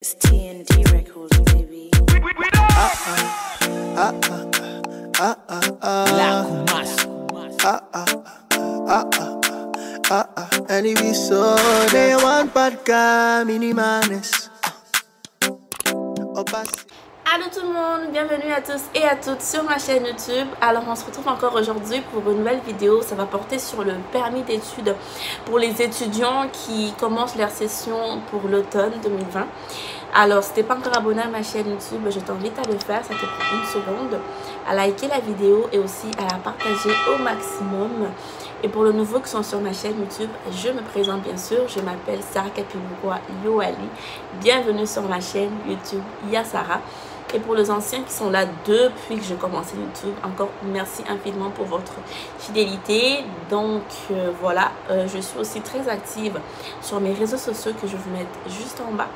It's TND Records, baby. And if you saw they want bad guy, minimanes. Allô tout le monde, bienvenue à tous et à toutes sur ma chaîne YouTube. Alors on se retrouve encore aujourd'hui pour une nouvelle vidéo. Ça va porter sur le permis d'études pour les étudiants qui commencent leur session pour l'automne 2020. Alors si t'es pas encore abonné à ma chaîne YouTube, je t'invite à le faire, ça te prend une seconde, à liker la vidéo et aussi à la partager au maximum. Et pour les nouveaux qui sont sur ma chaîne YouTube, je me présente bien sûr, je m'appelle Sarah Kapiboukoua Yoali. Bienvenue sur ma chaîne YouTube Yasara. Et pour les anciens qui sont là depuis que j'ai commencé YouTube, encore merci infiniment pour votre fidélité. Donc voilà, je suis aussi très active sur mes réseaux sociaux que je vais vous mettre juste en bas.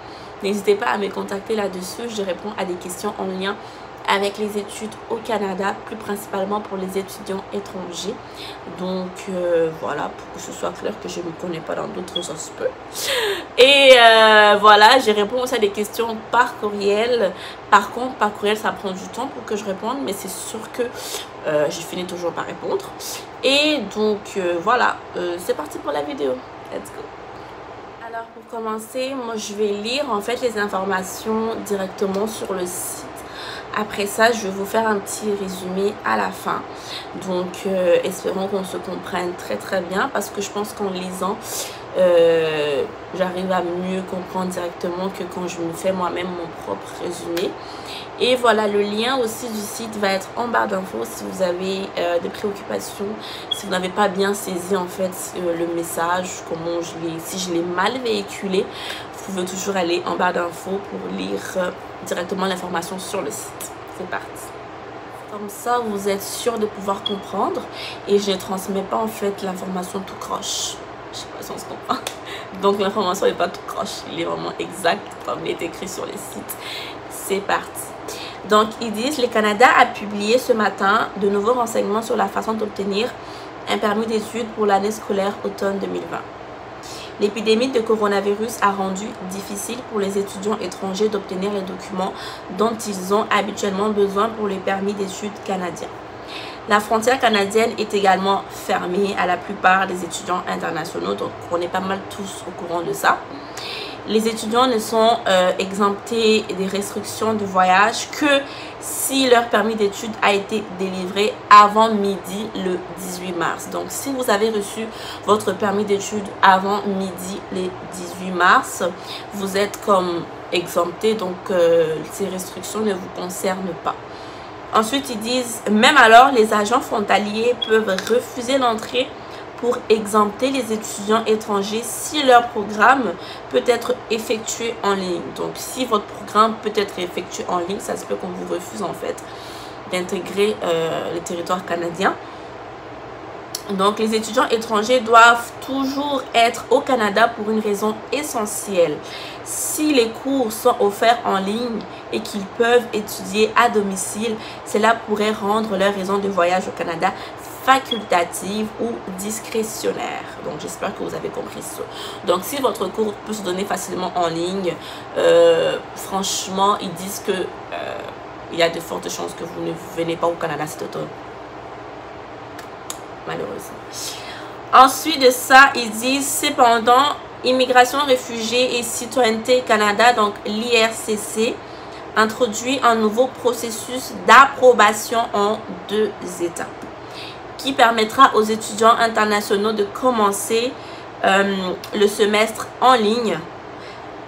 N'hésitez pas à me contacter là-dessus, je réponds à des questions en lien avec les études au Canada, plus principalement pour les étudiants étrangers. Donc voilà, pour que ce soit clair que je ne me connais pas dans d'autres aspects. Et voilà, je réponds aussi à des questions par courriel. Par contre, par courriel, ça prend du temps pour que je réponde, mais c'est sûr que je finis toujours par répondre. Et donc voilà, c'est parti pour la vidéo. Let's go. Alors pour commencer, moi je vais lire en fait les informations directement sur le site. Après ça, je vais vous faire un petit résumé à la fin. Donc, espérons qu'on se comprenne très bien parce que je pense qu'en lisant, j'arrive à mieux comprendre directement que quand je me fais moi-même mon propre résumé. Et voilà, le lien aussi du site va être en barre d'infos si vous avez des préoccupations, si vous n'avez pas bien saisi en fait le message, comment si je l'ai mal véhiculé, vous pouvez toujours aller en barre d'infos pour lire directement l'information sur le site. C'est parti. Comme ça, vous êtes sûr de pouvoir comprendre et je ne transmets pas en fait l'information tout croche. Je sais pas si on se comprend. Donc l'information n'est pas tout croche, il est vraiment exact comme il est écrit sur le site. C'est parti. Donc ils disent, le Canada a publié ce matin de nouveaux renseignements sur la façon d'obtenir un permis d'études pour l'année scolaire automne 2020. L'épidémie de coronavirus a rendu difficile pour les étudiants étrangers d'obtenir les documents dont ils ont habituellement besoin pour les permis d'études canadiens. La frontière canadienne est également fermée à la plupart des étudiants internationaux, donc on est pas mal tous au courant de ça. Les étudiants ne sont exemptés des restrictions de voyage que si leur permis d'études a été délivré avant midi le 18 mars. Donc, si vous avez reçu votre permis d'études avant midi le 18 mars, vous êtes comme exempté, donc ces restrictions ne vous concernent pas. Ensuite, ils disent, même alors, les agents frontaliers peuvent refuser l'entrée pour exempter les étudiants étrangers si leur programme peut être effectué en ligne. Donc, si votre programme peut être effectué en ligne, ça se peut qu'on vous refuse en fait d'intégrer le territoire canadien. Donc, les étudiants étrangers doivent toujours être au Canada pour une raison essentielle. Si les cours sont offerts en ligne et qu'ils peuvent étudier à domicile, cela pourrait rendre leur raison de voyage au Canada facultative ou discrétionnaire. Donc j'espère que vous avez compris ça. Donc si votre cours peut se donner facilement en ligne, franchement ils disent que il y a de fortes chances que vous ne venez pas au Canada cet automne, malheureusement. Ensuite de ça, ils disent cependant, Immigration, Réfugiés et Citoyenneté Canada, donc l'IRCC, introduit un nouveau processus d'approbation en 2 étapes qui permettra aux étudiants internationaux de commencer le semestre en ligne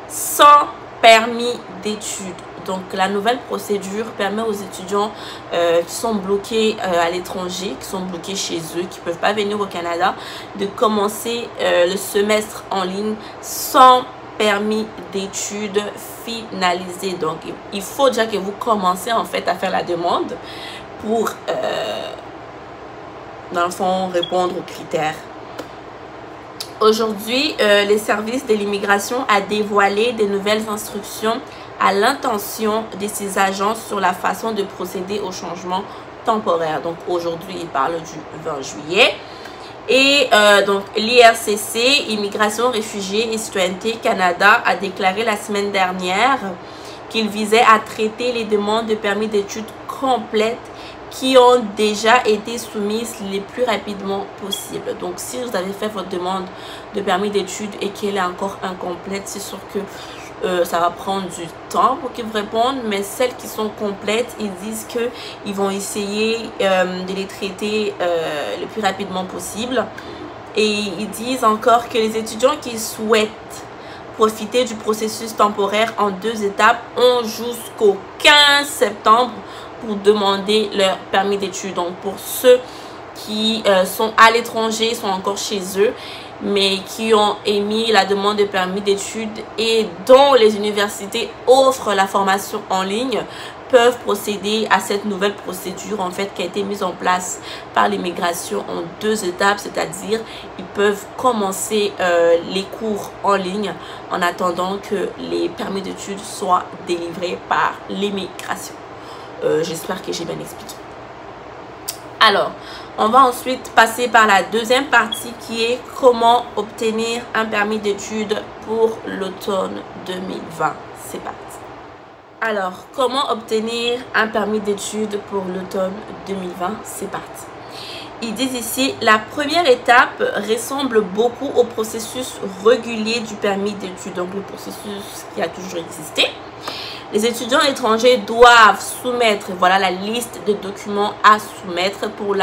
sans permis d'études. Donc la nouvelle procédure permet aux étudiants qui sont bloqués à l'étranger, qui sont bloqués chez eux, qui ne peuvent pas venir au Canada, de commencer le semestre en ligne sans permis d'études finalisé. Donc il faut déjà que vous commencez en fait à faire la demande pour dans le fond répondre aux critères. Aujourd'hui, les services de l'immigration a dévoilé des nouvelles instructions à l'intention de ces agences sur la façon de procéder au changement temporaire. Donc aujourd'hui, il parle du 20 juillet. Et donc l'IRCC, Immigration, Réfugiés et Citoyenneté Canada, a déclaré la semaine dernière qu'il visait à traiter les demandes de permis d'études complètes qui ont déjà été soumises le plus rapidement possible. Donc si vous avez fait votre demande de permis d'études et qu'elle est encore incomplète, c'est sûr que ça va prendre du temps pour qu'ils vous répondent, mais celles qui sont complètes, ils disent qu'ils vont essayer de les traiter le plus rapidement possible. Et ils disent encore que les étudiants qui souhaitent profiter du processus temporaire en 2 étapes ont jusqu'au 15 septembre pour demander leur permis d'études. Donc pour ceux qui sont à l'étranger, sont encore chez eux, mais qui ont émis la demande de permis d'études et dont les universités offrent la formation en ligne, peuvent procéder à cette nouvelle procédure en fait qui a été mise en place par l'immigration en 2 étapes, c'est-à-dire ils peuvent commencer les cours en ligne en attendant que les permis d'études soient délivrés par l'immigration. J'espère que j'ai bien expliqué. Alors, on va ensuite passer par la deuxième partie qui est comment obtenir un permis d'études pour l'automne 2020. C'est parti. Alors, comment obtenir un permis d'études pour l'automne 2020? C'est parti. Ils disent ici, la première étape ressemble beaucoup au processus régulier du permis d'études, donc le processus qui a toujours existé. Les étudiants étrangers doivent soumettre, voilà la liste de documents à soumettre pour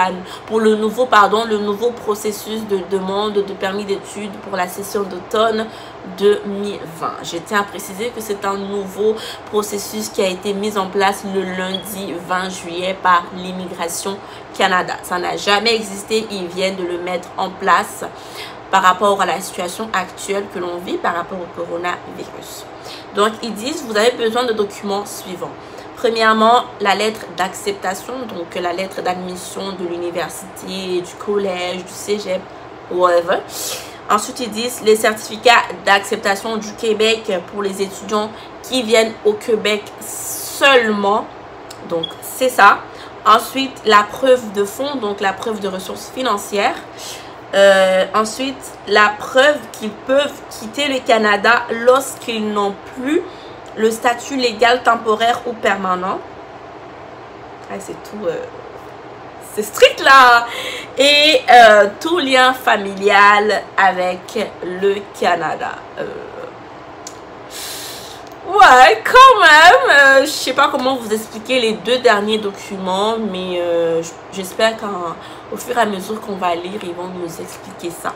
le nouveau processus de demande de permis d'études pour la session d'automne 2020. Je tiens à préciser que c'est un nouveau processus qui a été mis en place le lundi 20 juillet par l'Immigration Canada. Ça n'a jamais existé, ils viennent de le mettre en place par rapport à la situation actuelle que l'on vit par rapport au coronavirus. Donc, ils disent, vous avez besoin de documents suivants. Premièrement, la lettre d'acceptation, donc la lettre d'admission de l'université, du collège, du cégep, whatever. Ensuite, ils disent les certificats d'acceptation du Québec pour les étudiants qui viennent au Québec seulement. Donc, c'est ça. Ensuite, la preuve de fonds, donc la preuve de ressources financières. Ensuite, la preuve qu'ils peuvent quitter le Canada lorsqu'ils n'ont plus le statut légal temporaire ou permanent. Ah, c'est tout. C'est strict là. Et tout lien familial avec le Canada. Ouais, quand même. Je sais pas comment vous expliquer les 2 derniers documents, mais j'espère qu'au fur et à mesure qu'on va lire, ils vont nous expliquer ça.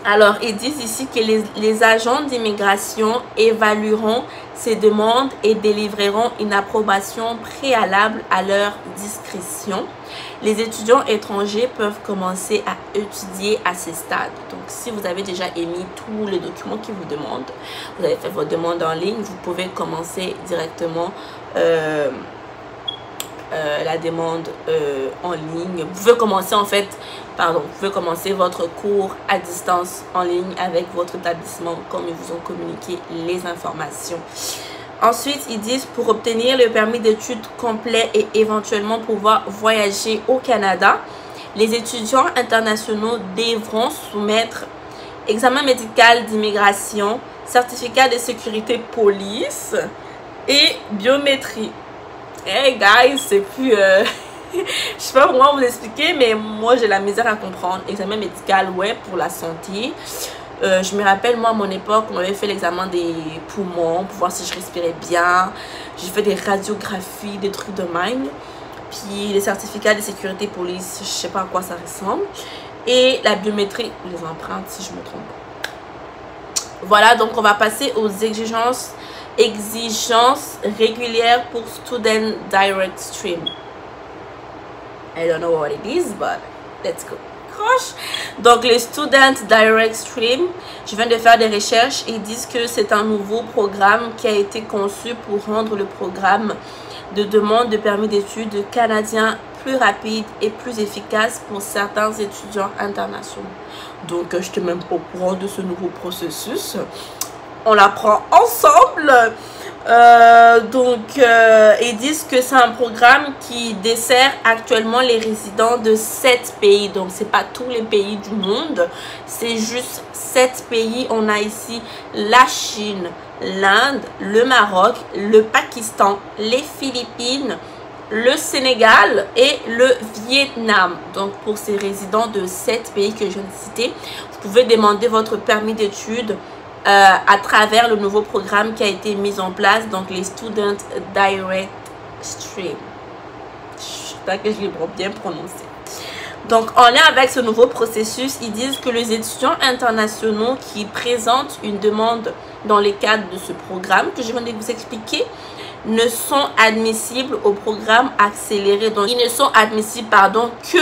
Alors, ils disent ici que les agents d'immigration évalueront ces demandes et délivreront une approbation préalable à leur discrétion. Les étudiants étrangers peuvent commencer à étudier à ces stades. Donc, si vous avez déjà émis tous les documents qu'ils vous demandent, vous avez fait votre demande en ligne, vous pouvez commencer directement la demande en ligne. Vous pouvez commencer vous pouvez commencer votre cours à distance en ligne avec votre établissement comme ils vous ont communiqué les informations. Ensuite, ils disent pour obtenir le permis d'études complet et éventuellement pouvoir voyager au Canada, les étudiants internationaux devront soumettre examen médical d'immigration, certificat de sécurité police et biométrie. Hey guys, c'est plus... je sais pas comment vous expliquer, mais moi j'ai la misère à comprendre. Examen médical, ouais, pour la santé. Je me rappelle, moi, à mon époque, on avait fait l'examen des poumons pour voir si je respirais bien. J'ai fait des radiographies, des trucs de même. Puis les certificats de sécurité police, je sais pas à quoi ça ressemble. Et la biométrie, les empreintes, si je me trompe pas. Voilà, donc on va passer aux exigences régulières pour Student Direct Stream. I don't know what it is, but let's go. Donc les Student Direct Stream, je viens de faire des recherches et ils disent que c'est un nouveau programme qui a été conçu pour rendre le programme de demande de permis d'études canadien plus rapide et plus efficace pour certains étudiants internationaux. Donc je n'étais même pas au courant de ce nouveau processus. On l'apprend ensemble. Ils disent que c'est un programme qui dessert actuellement les résidents de 7 pays. Donc, c'est pas tous les pays du monde, c'est juste 7 pays. On a ici la Chine, l'Inde, le Maroc, le Pakistan, les Philippines, le Sénégal et le Vietnam. Donc, pour ces résidents de 7 pays que je viens de citer, vous pouvez demander votre permis d'études à travers le nouveau programme qui a été mis en place, donc les Student Direct Stream. J'espère que je l'ai bien prononcé. Donc, en lien avec ce nouveau processus, ils disent que les étudiants internationaux qui présentent une demande dans le cadre de ce programme que je viens de vous expliquer ne sont admissibles au programme accéléré. Donc, ils ne sont admissibles, que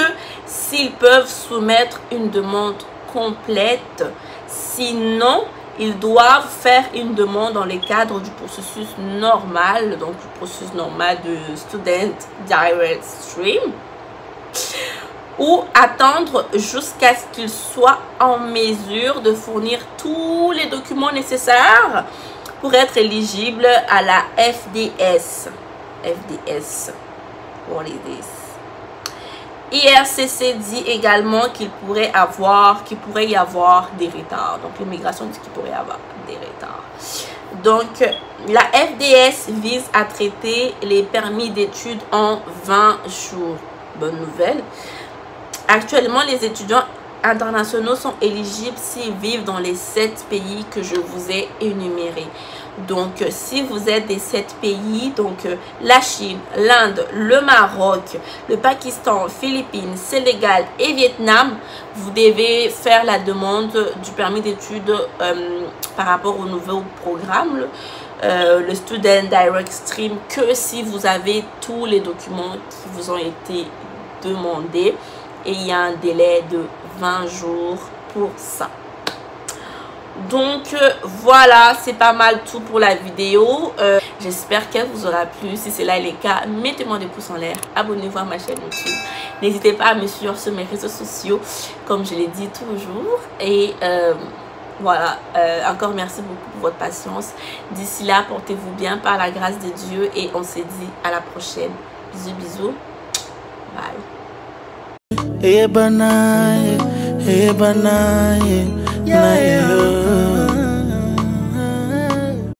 s'ils peuvent soumettre une demande complète. Sinon, ils doivent faire une demande dans le cadre du processus normal, donc du processus normal de Student Direct Stream, ou attendre jusqu'à ce qu'ils soient en mesure de fournir tous les documents nécessaires pour être éligibles à la FDS. FDS. What is this? IRCC dit également qu'il pourrait y avoir des retards. Donc, l'immigration dit qu'il pourrait y avoir des retards. Donc, la FDS vise à traiter les permis d'études en 20 jours. Bonne nouvelle. Actuellement, les étudiants internationaux sont éligibles s'ils vivent dans les 7 pays que je vous ai énumérés. Donc, si vous êtes des 7 pays, donc la Chine, l'Inde, le Maroc, le Pakistan, Philippines, Sénégal et Vietnam, vous devez faire la demande du permis d'études par rapport au nouveau programme, le Student Direct Stream, que si vous avez tous les documents qui vous ont été demandés. Et il y a un délai de 20 jours pour ça. Donc voilà, c'est pas mal tout pour la vidéo. J'espère qu'elle vous aura plu. Si cela est le cas, mettez-moi des pouces en l'air. Abonnez-vous à ma chaîne YouTube. N'hésitez pas à me suivre sur mes réseaux sociaux, comme je l'ai dit toujours. Et voilà, encore merci beaucoup pour votre patience. D'ici là, portez-vous bien par la grâce de Dieu. Et on se dit à la prochaine. Bisous, bisous. Bye. Hey, banaye, hey, banaye, yeah, yeah.